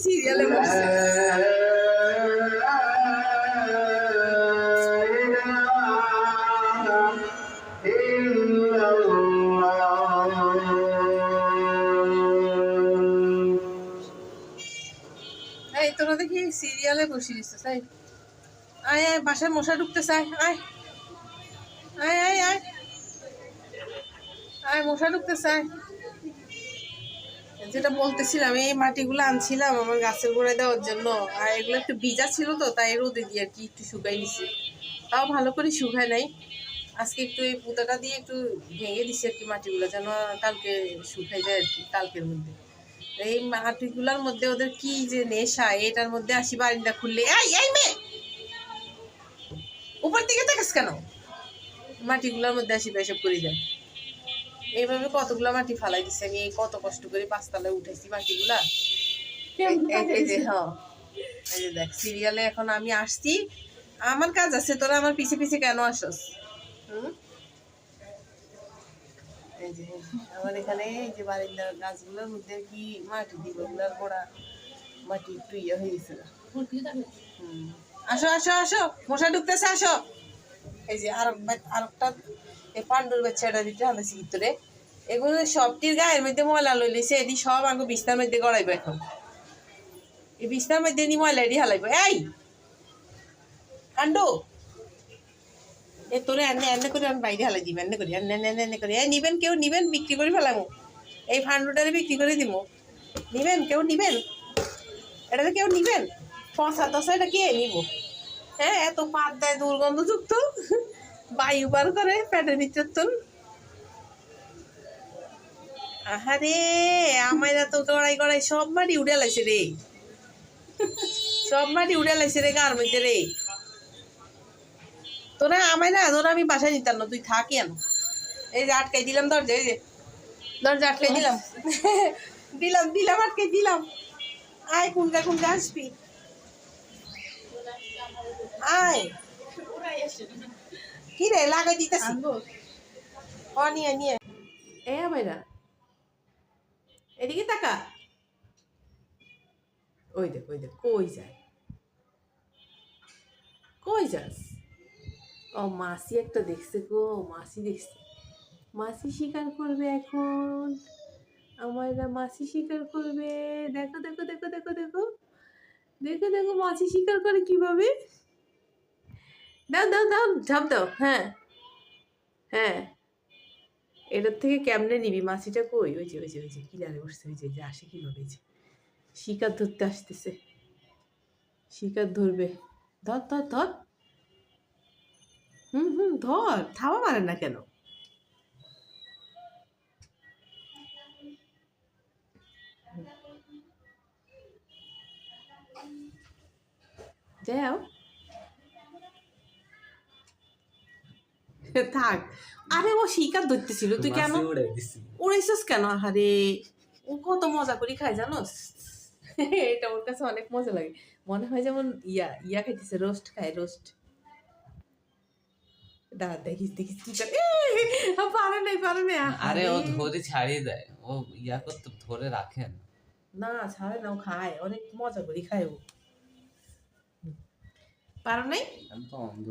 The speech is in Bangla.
সিরিয়ালে বসছে এই তোরা দেখি সিরিয়ালে বসে দিচ্ছে তাই আয় আয় বাসায় মশা ঢুকতে চায় আয় আয় আয় আয় আয় মশা ঢুকতে চায় যেটা বলতেছিলাম এই মাটিগুলো আনছিলাম আমার গাছের গোড়ায় দেওয়ার জন্য আর এগুলো একটু ভিজা ছিল তো তাই রোদে দিয়ে আর কি একটু শুকাই নিছি তাও ভালো করে শুকায় নাই আজকে একটু এই পুঁতাটা দিয়ে একটু ভেঙে দিছি আর কি মাটিগুলো যেন কালকে শুকাই যায় আর কি কালকের মধ্যে এই মাটিগুলোর মধ্যে ওদের কি যে নেশা এটার মধ্যে আসি বারিন্দা খুললে এই মেয়ে উপর দিকে দেখাস কেন মাটিগুলোর মধ্যে আসি এসব করে যায় এইভাবে কতগুলা মাটি ফালাই দিচ্ছে আমি এই কত কষ্ট করে পাঁচতলায় উঠেছি মাটিগুলা এই যে হ্যাঁ এই যে দেখ সিরিয়ালে এখন আমি আসছি আমার কাজ আছে তোরা আমার পিছে পিছে কেন আসস এই যে আমার এখানে এই যে বারিন্দার গাছগুলোর মধ্যে কি মাটি দিব ওগুলার গোড়া মাটি একটু ইয়ে হয়ে গেছিল আসো আসো আসো মশা ঢুকতেছে আসো এই যে আরেকটা এই পান্ডুর বাচ্চাটা দিতে আনছি ভিতরে এগুলো সবটির গায়ের মধ্যে ময়লা লইলেছে এটি সব আগে বিছনার মধ্যে গড়াইবো এখন এই বিছনার মধ্যে নি ময়লা এটি হালাইবো এই পান্ডু এ তোরে এনে এনে করে আমি বাইরে হালাই দিব এনে করি এনে এনে এনে করে এই নিবেন কেউ নিবেন বিক্রি করে ফেলামো এই ফান্ডুটারে বিক্রি করে দিব নিবেন কেউ নিবেন এটাতে কেউ নিবেন পচা তসা এটা কে নিব হ্যাঁ এত পাত দেয় দুর্গন্ধযুক্ত বায়ু বার করে পেটের ভিতর তোর আহারে আমার তো গড়াই গড়াই সব মাটি উড়ে লাইছে রে সব মাটি উড়ে লাইছে রে গার মধ্যে রে তোরা আমায় না তোরা আমি বাসায় নিতাম না তুই থাকি কেন এই যে আটকাই দিলাম দরজা এই যে দরজা আটকাই দিলাম দিলাম দিলাম আটকাই দিলাম আয় কোনটা কোনটা আসবি আয় কি রে লাগাই দিতেছি নিয়ে নিয়ে এ ভাইরা এদিকে তাকা ওই দেখ কই যায় কই যাস ও মাসি একটা দেখছে গো মাসি দেখছে মাসি শিকার করবে এখন আমার মাসি শিকার করবে দেখো দেখো দেখো দেখো দেখো দেখো দেখো মাসি শিকার করে কিভাবে দাও দাও দাও ঝাপ দাও হ্যাঁ হ্যাঁ এটার থেকে কেমনে নিবি মাছিটা কই ওই যে কিনারে বসছে ওই যে আসে কিভাবে যে শিকার ধরতে আসতেছে শিকার ধরবে ধর ধর ধর ধর থাবা মারে না কেন যাও থাক আরে ও শিকার ধরতেছিল তুই কেন উড়াইছিস কেন আরে ও কত মজা করে খায় জানোস এটা ওর কাছে অনেক মজা লাগে মনে হয় যেমন ইয়া খাইতেছে রোস্ট খায় রোস্ট দাঁড়া দেখিস দেখিস কি করে পারে না আরে ও ধরে ছাড়িয়ে দেয় ও ইয়া করতে ধরে রাখেন না ছাড়ে না ও খায় অনেক মজা করে খায় ও পারো নাই আমি তো অন্ধ